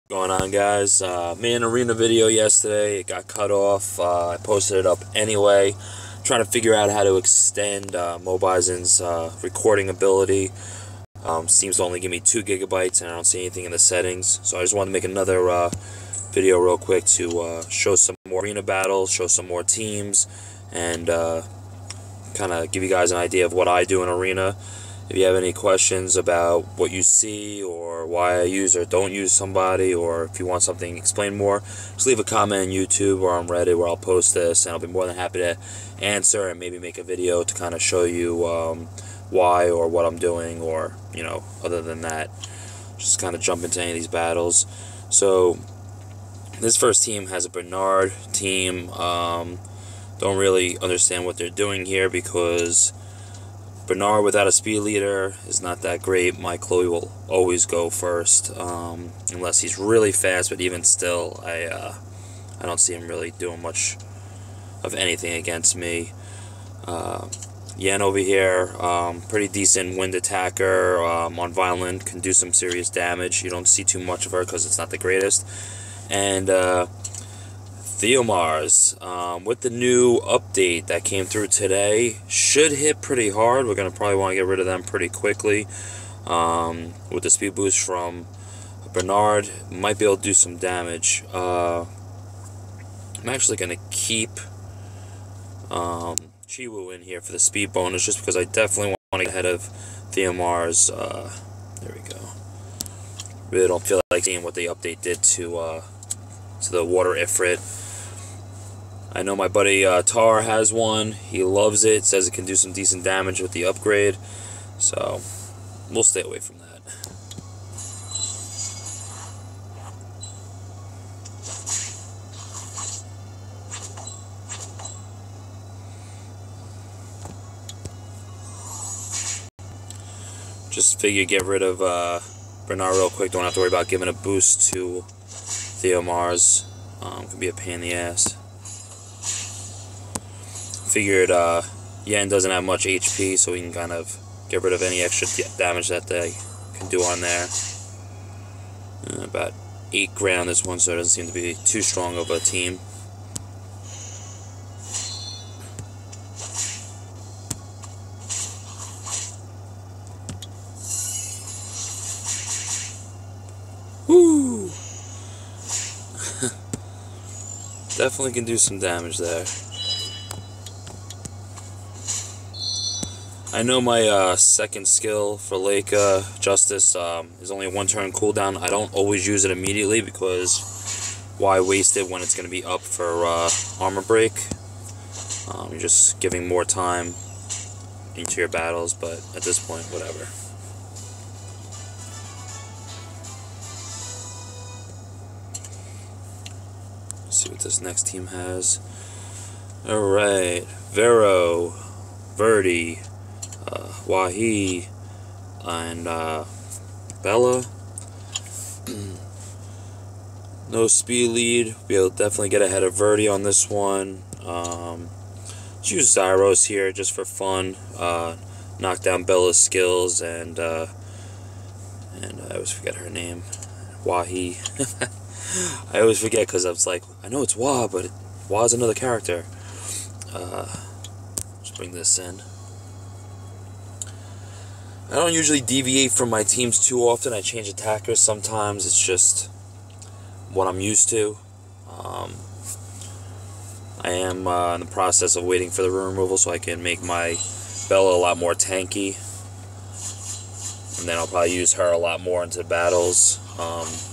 Going on, guys? Made an arena video yesterday. It got cut off. I posted it up anyway, trying to figure out how to extend Mobizen's recording ability. Seems to only give me 2 gigabytes, and I don't see anything in the settings. So I just wanted to make another video real quick to show some more arena battles, show some more teams, and kind of give you guys an idea of what I do in arena. If you have any questions about what you see or why I use or don't use somebody, or if you want something explained more, just leave a comment on YouTube or on Reddit where I'll post this, and I'll be more than happy to answer and maybe make a video to kind of show you why or what I'm doing, or, you know, other than that, just kind of jump into any of these battles. So this first team has a Bernard team. Don't really understand what they're doing here, because Bernard without a speed leader is not that great. My Chloe will always go first, unless he's really fast, but even still, I don't see him really doing much of anything against me. Yen over here, pretty decent wind attacker, on violent, can do some serious damage. You don't see too much of her because it's not the greatest. And Theomars, with the new update that came through today, should hit pretty hard. We're going to probably want to get rid of them pretty quickly. With the speed boost from Bernard, might be able to do some damage. I'm actually going to keep Chiwu in here for the speed bonus, just because I definitely want to get ahead of Theomars. There we go. Really don't feel like seeing what the update did to the water Ifrit. I know my buddy Tar has one. He loves it. Says it can do some decent damage with the upgrade. So we'll stay away from that. Just figure get rid of Bernard real quick. Don't have to worry about giving a boost to Theomars. Could be a pain in the ass. Figured Yen doesn't have much HP, so we can kind of get rid of any extra damage that they can do on there. About 8 grand on this one, so it doesn't seem to be too strong of a team. Woo! Definitely can do some damage there. I know my second skill for Lake Justice is only a 1-turn cooldown. I don't always use it immediately, because why waste it when it's going to be up for armor break? You're just giving more time into your battles, but at this point, whatever. Let's see what this next team has. Alright, Vero, Verdi, Wahi, and Bella. No speed lead. We'll definitely get ahead of Verdi on this one. Let's use Zyros here just for fun. Knock down Bella's skills, and I always forget her name. Wahi. I always forget, because I was like, I know it's Wah, but Wah's another character. Let's bring this in. I don't usually deviate from my teams too often. I change attackers sometimes. It's just what I'm used to. I am in the process of waiting for the rune removal so I can make my Bella a lot more tanky. And then I'll probably use her a lot more into battles.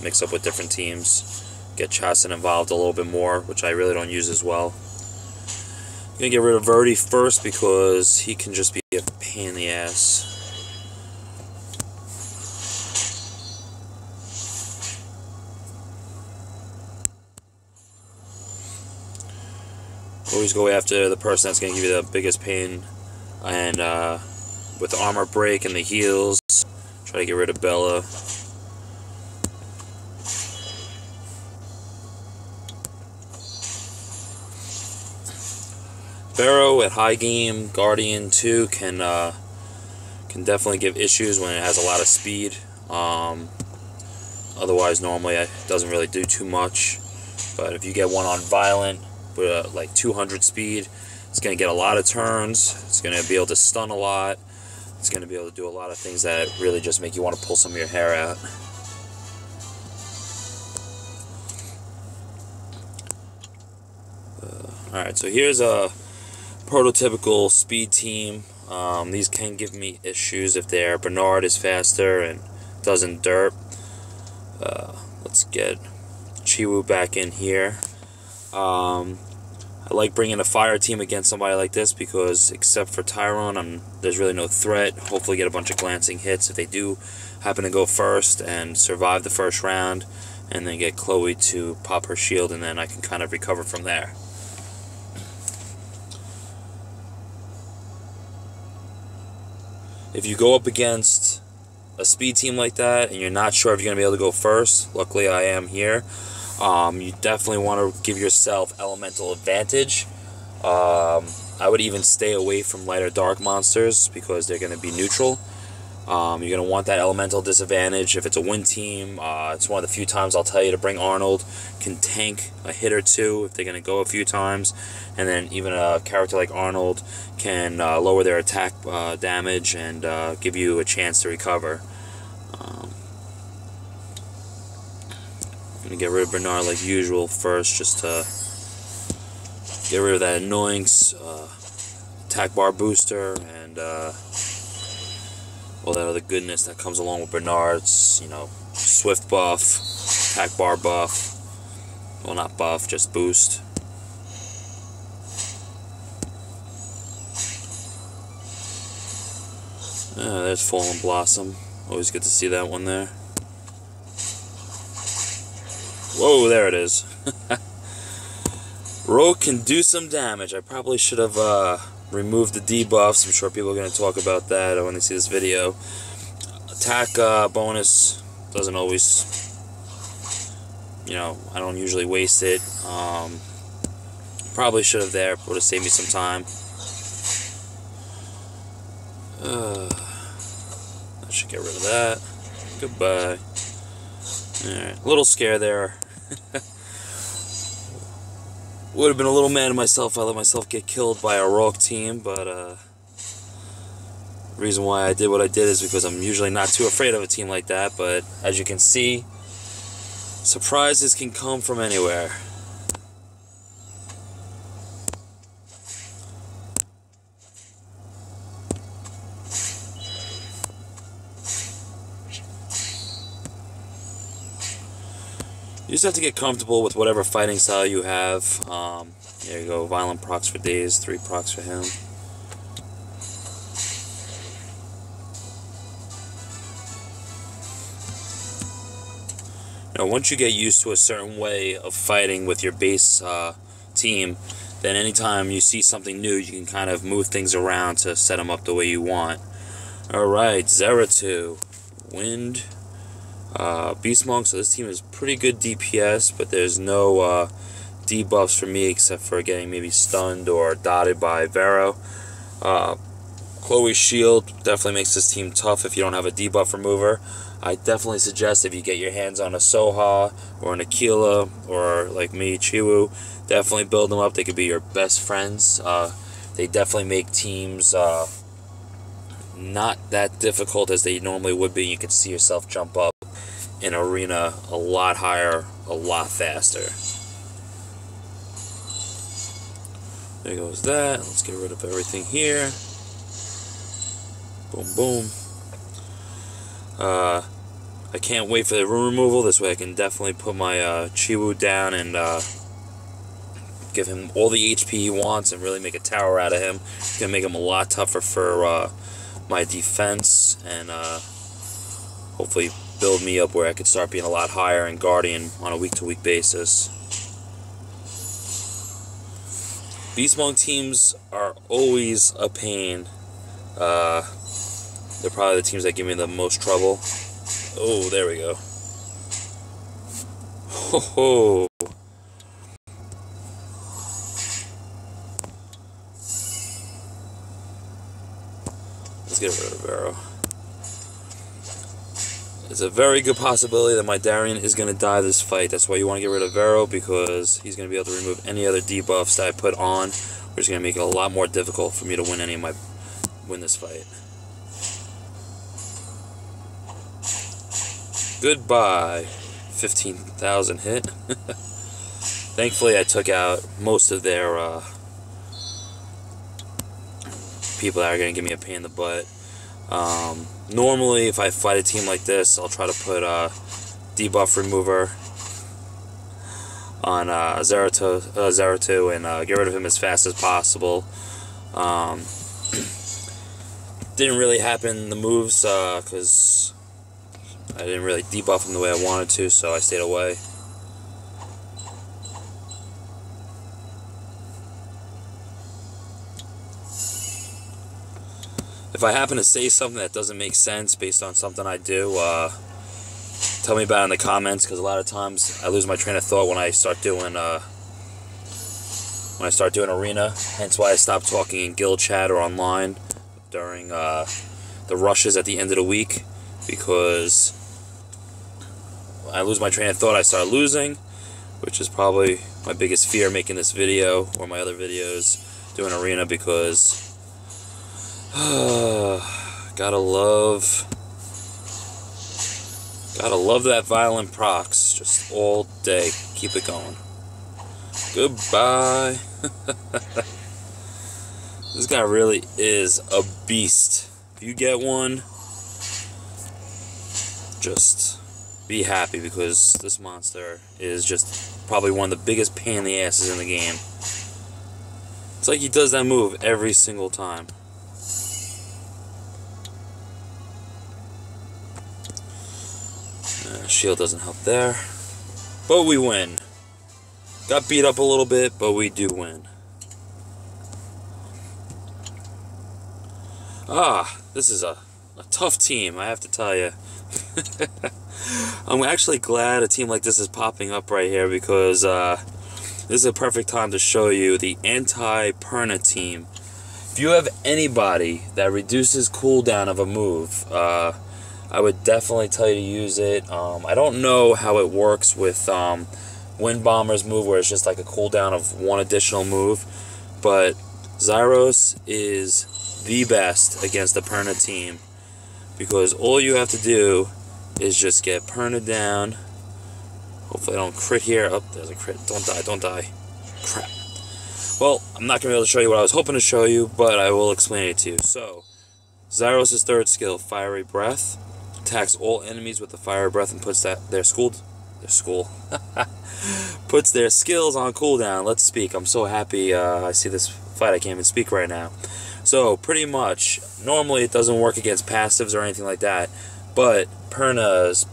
Mix up with different teams. Get Chow involved a little bit more, which I really don't use as well. I'm going to get rid of Verdi first, because he can just be a pain in the ass. Always go after the person that's going to give you the biggest pain. And with the armor break and the heals, try to get rid of Bella. Vero at high game, Guardian 2 can definitely give issues when it has a lot of speed. Otherwise, normally it doesn't really do too much. But if you get one on violent with like 200 speed, it's going to get a lot of turns. It's going to be able to stun a lot. It's going to be able to do a lot of things that really just make you want to pull some of your hair out. Alright, so here's a prototypical speed team. These can give me issues if their Bernard is faster and doesn't derp. Let's get Chow back in here. I like bringing a fire team against somebody like this because, except for Tyrone, there's really no threat. Hopefully get a bunch of glancing hits if they do happen to go first and survive the first round, and then get Chloe to pop her shield, and then I can kind of recover from there. If you go up against a speed team like that and you're not sure if you're going to be able to go first, luckily I am here. You definitely want to give yourself elemental advantage. I would even stay away from light or dark monsters because they're going to be neutral. You're going to want that elemental disadvantage. If it's a win team, it's one of the few times I'll tell you to bring Arnold. Can tank a hit or two if they're going to go a few times. And then even a character like Arnold can lower their attack damage and give you a chance to recover. I'm going to get rid of Bernard like usual first, just to get rid of that annoying attack bar booster and all that other goodness that comes along with Bernard's, you know, swift buff, attack bar buff, well, not buff, just boost. There's Fallen Blossom. Always good to see that one there. Whoa, there it is. Rogue can do some damage. I probably should have removed the debuffs. I'm sure people are going to talk about that when they see this video. Attack bonus doesn't always, you know, I don't usually waste it. Probably should have there. Would have saved me some time. I should get rid of that. Goodbye. Alright, a little scare there. Would have been a little mad at myself if I let myself get killed by a rogue team, but the reason why I did what I did is because I'm usually not too afraid of a team like that, but as you can see, surprises can come from anywhere. You just have to get comfortable with whatever fighting style you have. There you go, violent procs for days, 3 procs for him. Now, once you get used to a certain way of fighting with your base team, then anytime you see something new, you can kind of move things around to set them up the way you want. Alright, Zeratu, Wind. Beast Monk, so this team is pretty good DPS, but there's no debuffs for me except for getting maybe stunned or dotted by Vero. Chloe's shield definitely makes this team tough if you don't have a debuff remover. I definitely suggest if you get your hands on a Soha or an Aquila or like me, Chow, definitely build them up. They could be your best friends. They definitely make teams not that difficult as they normally would be. You can see yourself jump up in arena a lot higher, a lot faster. There goes that. Let's get rid of everything here. Boom, boom. I can't wait for the room removal. This way I can definitely put my Chow down and give him all the HP he wants and really make a tower out of him. It's going to make him a lot tougher for my defense and hopefully build me up where I could start being a lot higher in Guardian on a week-to-week basis. Beast Monk teams are always a pain. They're probably the teams that give me the most trouble. Oh, there we go. Ho ho! Let's get rid of Vero. It's a very good possibility that my Darien is going to die this fight. That's why you want to get rid of Vero, because he's going to be able to remove any other debuffs that I put on, which is going to make it a lot more difficult for me to win this fight. Goodbye. 15,000 hit. Thankfully, I took out most of their people that are going to give me a pain in the butt. Normally, if I fight a team like this, I'll try to put debuff remover on Zerato and get rid of him as fast as possible. Didn't really happen in the moves because I didn't really debuff him the way I wanted to, so I stayed away. If I happen to say something that doesn't make sense based on something I do, tell me about it in the comments, because a lot of times I lose my train of thought when I start doing arena. Hence why I stopped talking in guild chat or online during the rushes at the end of the week, because when I lose my train of thought, I start losing, which is probably my biggest fear making this video or my other videos doing arena, because gotta love that violent procs just all day. Keep it going. Goodbye. This guy really is a beast. If you get one, just be happy, because this monster is just probably one of the biggest pain in the asses in the game. It's like he does that move every single time. Shield doesn't help there, but we win. Got beat up a little bit, but we do win. This is a tough team, I have to tell you. I'm actually glad a team like this is popping up right here, because this is a perfect time to show you the anti-Perna team. If you have anybody that reduces cooldown of a move, I would definitely tell you to use it. I don't know how it works with Wind Bomber's move, where it's just like a cooldown of one additional move, but Zyros is the best against the Perna team, because all you have to do is just get Perna down. Hopefully I don't crit here. Oh, there's a crit. Don't die, don't die. Crap. Well, I'm not going to be able to show you what I was hoping to show you, but I will explain it to you. So, Zyros' third skill, Fiery Breath, attacks all enemies with the Fiery Breath and puts puts their skills on cooldown. Let's speak. I'm so happy I see this fight. I can't even speak right now. So, pretty much, normally it doesn't work against passives or anything like that, but Perna's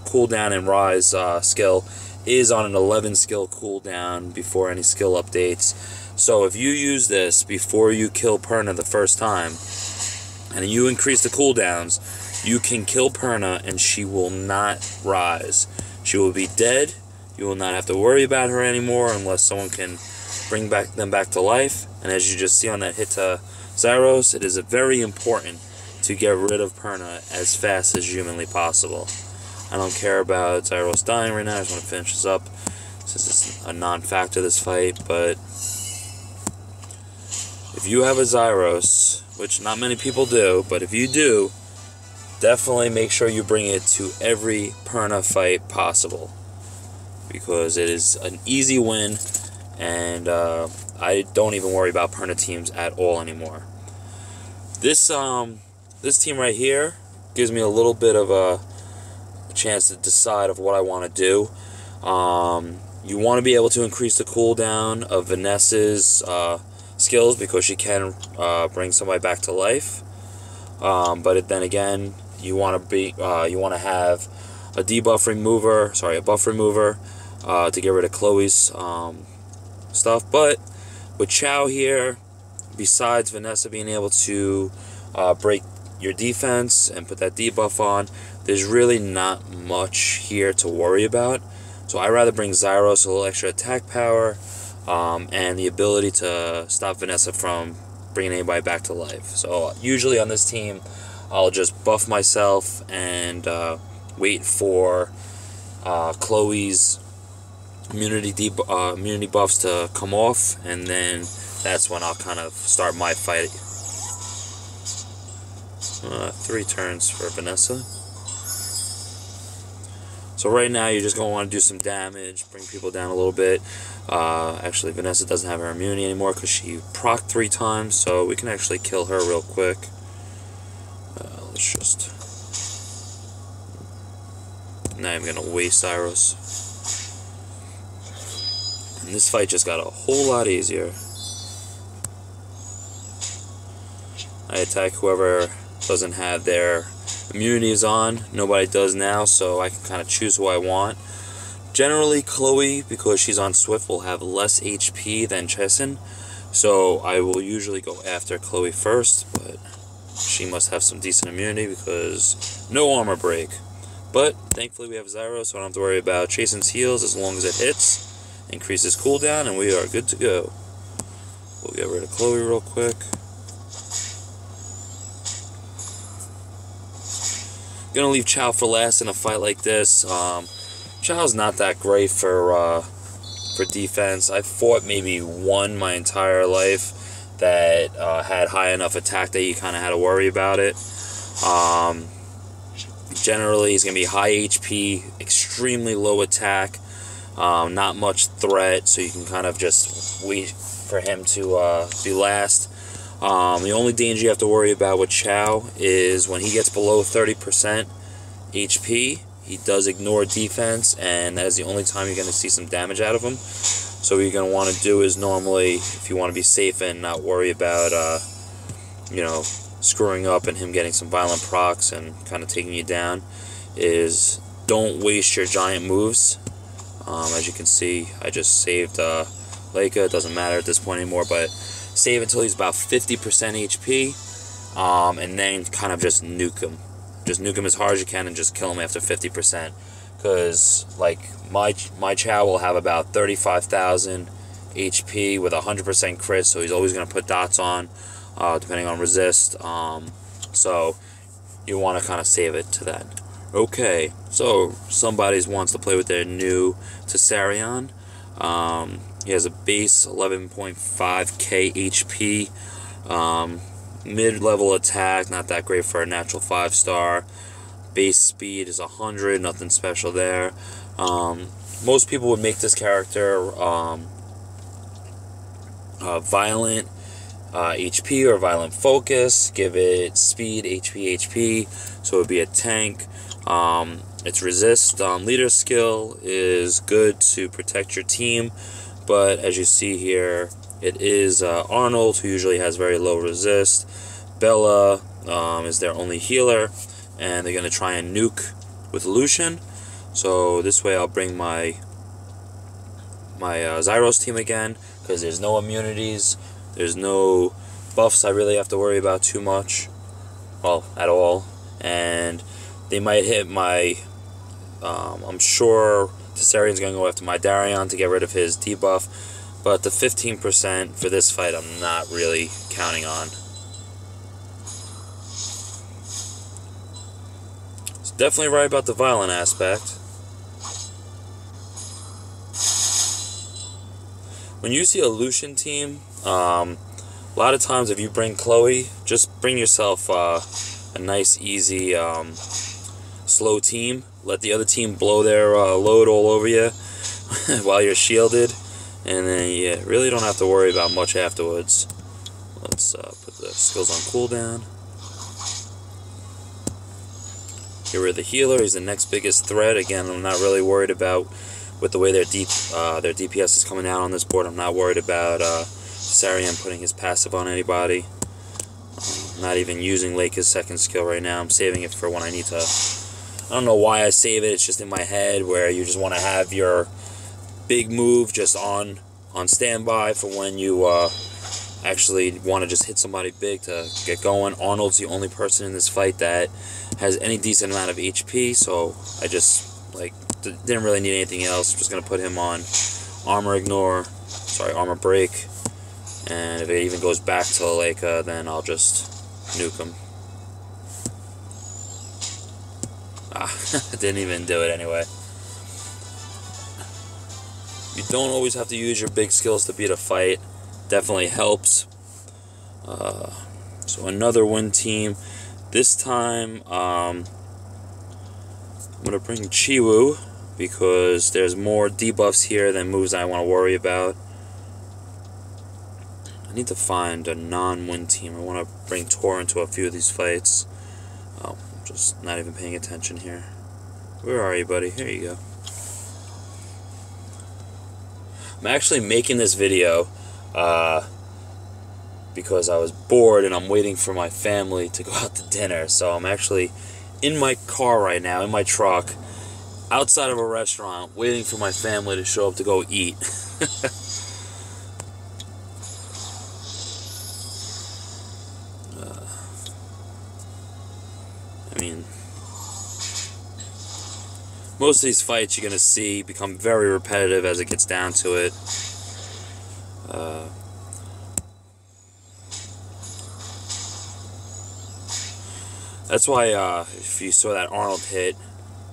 cooldown and rise skill is on an 11 skill cooldown before any skill updates. So if you use this before you kill Perna the first time, and you increase the cooldowns, you can kill Perna and she will not rise. She will be dead. You will not have to worry about her anymore unless someone can bring them back to life. And as you just see on that hit to Zyros, it is very important to get rid of Perna as fast as humanly possible. I don't care about Zyros dying right now. I just want to finish this up, since it's a non-factor this fight. But if you have a Zyros, which not many people do, but if you do, definitely make sure you bring it to every Perna fight possible, because it is an easy win, and I don't even worry about Perna teams at all anymore. This team right here gives me a little bit of a chance to decide of what I want to do. You want to be able to increase the cooldown of Vanessa's skills, because she can bring somebody back to life. But then again, you want to have a buff remover to get rid of Chloe's stuff. But with Chow here, besides Vanessa being able to break your defense and put that debuff on, there's really not much here to worry about. So I'd rather bring Zyros, a little extra attack power, and the ability to stop Vanessa from bringing anybody back to life. So usually on this team, I'll just buff myself and wait for Chloe's immunity buffs to come off, and then that's when I'll kind of start my fight. 3 turns for Vanessa. So right now you're just going to want to do some damage, bring people down a little bit. Actually, Vanessa doesn't have her immunity anymore because she procced 3 times, so we can actually kill her real quick. Let's just... Now I'm going to waste Zyros. And this fight just got a whole lot easier. I attack whoever doesn't have their immunities on. Nobody does now, so I can kind of choose who I want. Generally, Chloe, because she's on Swift, will have less HP than Chesson, so I will usually go after Chloe first, but she must have some decent immunity because no armor break. But thankfully we have Zyro, so I don't have to worry about Chason's heals as long as it hits. Increases cooldown, and we are good to go. We'll get rid of Chloe real quick. Gonna leave Chow for last in a fight like this. Chow's not that great for defense. I've fought maybe one my entire life that had high enough attack that you kind of had to worry about it. Generally, he's gonna be high HP, extremely low attack, not much threat, so you can kind of just wait for him to be last. The only danger you have to worry about with Chow is when he gets below 30% HP, he does ignore defense, and that is the only time you're going to see some damage out of him. So what you're going to want to do is normally, if you want to be safe and not worry about, you know, screwing up and him getting some violent procs and kind of taking you down, is don't waste your giant moves. As you can see, I just saved Leica. It doesn't matter at this point anymore, but save until he's about 50% HP, and then kind of just nuke him. Just nuke him as hard as you can and just kill him after 50%. Because, like, my Chow will have about 35,000 HP with 100% crit, so he's always going to put dots on, depending on resist. So you want to kind of save it to that. Okay, so somebody wants to play with their new Tessarion. He has a base 11.5k HP, mid-level attack, not that great for a natural 5-star. Base speed is 100, nothing special there. Most people would make this character violent HP or violent focus, give it speed, HP, so it would be a tank. Its resist leader skill is good to protect your team, but as you see here, it is Arnold, who usually has very low resist. Bella is their only healer, and they're going to try and nuke with Lushen. So this way I'll bring my Zyros team again, because there's no immunities, there's no buffs I really have to worry about too much, well, at all. And they might hit my, I'm sure Tessarion's going to go after my Darion to get rid of his debuff, but the 15% for this fight I'm not really counting on. It's definitely right about the violent aspect. When you see a Lushen team, a lot of times if you bring Chloe, just bring yourself a nice, easy, slow team. Let the other team blow their load all over you while you're shielded, and then you really don't have to worry about much afterwards. Let's put the skills on cooldown. Get rid of the healer. He's the next biggest threat. Again, I'm not really worried about, with the way their DPS is coming out on this board, I'm not worried about Tessarion putting his passive on anybody. I'm not even using Leica's second skill right now. I'm saving it for when I need to. I don't know why I save it. It's just in my head where you just want to have your big move just on standby for when you actually want to just hit somebody big to get going. Arnold's the only person in this fight that has any decent amount of HP, so I just didn't really need anything else. I'm just gonna put him on armor break, and if it even goes back to Leica, then I'll just nuke him. Didn't even do it anyway. You don't always have to use your big skills to beat a fight. Definitely helps. So another win team. This time, I'm going to bring Chow because there's more debuffs here than moves I want to worry about. I need to find a non-win team. I want to bring Tor into a few of these fights. Oh, I'm just not even paying attention here. Where are you, buddy? Here you go. I'm actually making this video because I was bored and I'm waiting for my family to go out to dinner. So I'm actually in my car right now, in my truck, outside of a restaurant, waiting for my family to show up to go eat. I mean, most of these fights you're going to see become very repetitive as it gets down to it. That's why if you saw that Arnold hit,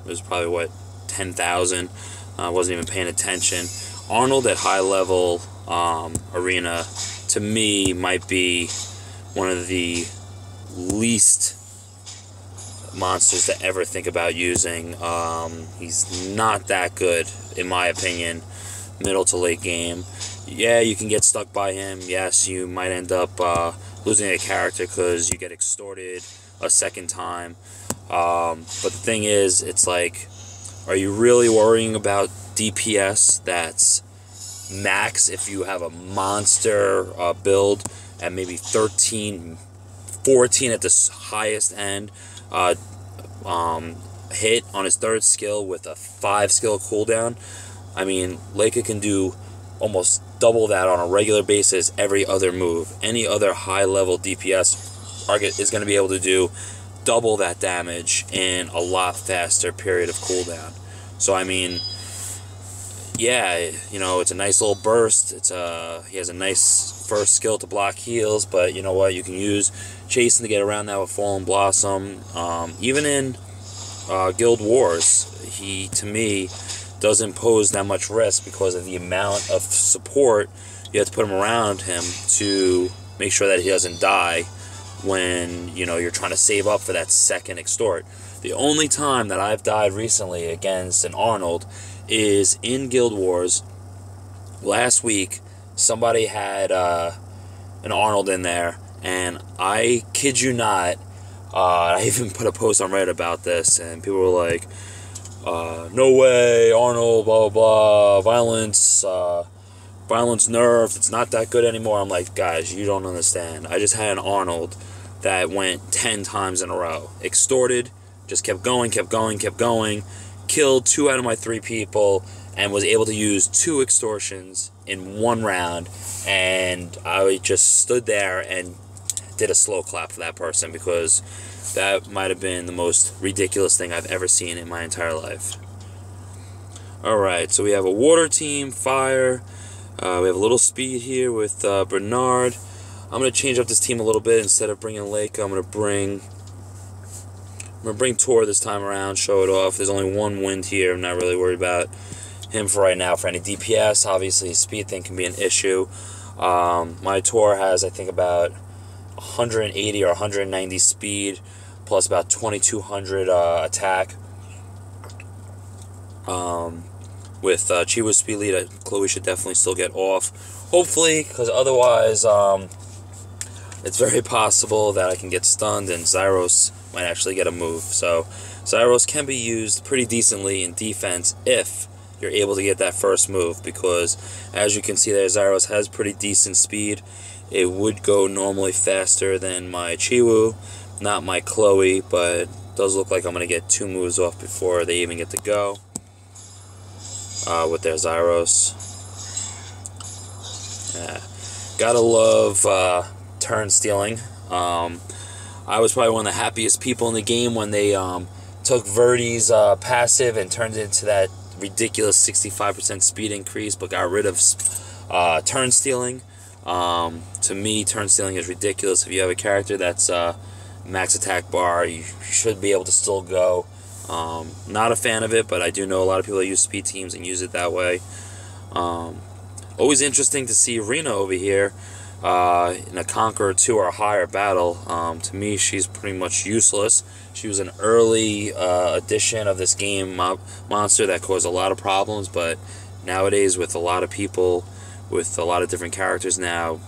it was probably, what, 10,000. I wasn't even paying attention. Arnold at high level arena, to me, might be one of the least monsters to ever think about using. He's not that good, in my opinion, middle to late game. Yeah, you can get stuck by him. Yes, you might end up losing a character because you get extorted a second time. But the thing is, it's like, are you really worrying about DPS that's max if you have a monster build at maybe 13, 14 at the highest end? Hit on his third skill with a 5 skill cooldown. I mean, Leica can do almost double that on a regular basis every other move. Any other high level DPS target is going to be able to do double that damage in a lot faster period of cooldown. So I mean, yeah, you know, it's a nice little burst. He has a nice first skill to block heals, but you know what? You can use Chasing to get around that with Fallen Blossom. Even in Guild Wars, he, to me, doesn't pose that much risk because of the amount of support you have to put him around him to make sure that he doesn't die when, you know, you're trying to save up for that second extort. The only time that I've died recently against an Arnold is in Guild Wars. Last week, somebody had an Arnold in there, and I kid you not, I even put a post on Reddit about this, and people were like, no way, Arnold, blah, blah, blah, violence nerfed, it's not that good anymore. I'm like, guys, you don't understand. I just had an Arnold that went 10 times in a row. Extorted, just kept going, killed 2 out of my 3 people, and was able to use 2 extortions in 1 round, and I just stood there and did a slow clap for that person because that might have been the most ridiculous thing I've ever seen in my entire life. Alright, so we have a water team, fire, we have a little speed here with Bernard. I'm going to change up this team a little bit. Instead of bringing Lake, I'm going to bring Tor this time around, show it off. There's only 1 wind here. I'm not really worried about him for right now for any DPS. Obviously, his speed thing can be an issue. My Tor has, I think, about 180 or 190 speed, plus about 2200 attack. With Chiwa's speed lead, Chloe should definitely still get off. Hopefully, because otherwise, it's very possible that I can get stunned and Zyros might actually get a move. So, Zyros can be used pretty decently in defense if you're able to get that first move, because as you can see there, Zyros has pretty decent speed. It would go normally faster than my Chiwu, not my Chloe, but it does look like I'm going to get 2 moves off before they even get to go with their Zyros. Gotta love turn stealing. I was probably one of the happiest people in the game when they took Verdi's passive and turned it into that ridiculous 65% speed increase, but got rid of turn stealing. To me, turn stealing is ridiculous. If you have a character that's max attack bar, you should be able to still go Not a fan of it, but I do know a lot of people that use speed teams and use it that way. Always interesting to see Rena over here in a Conqueror 2 or higher battle. To me, she's pretty much useless. She was an early addition of this game monster that caused a lot of problems, but nowadays with a lot of people, with a lot of different characters now,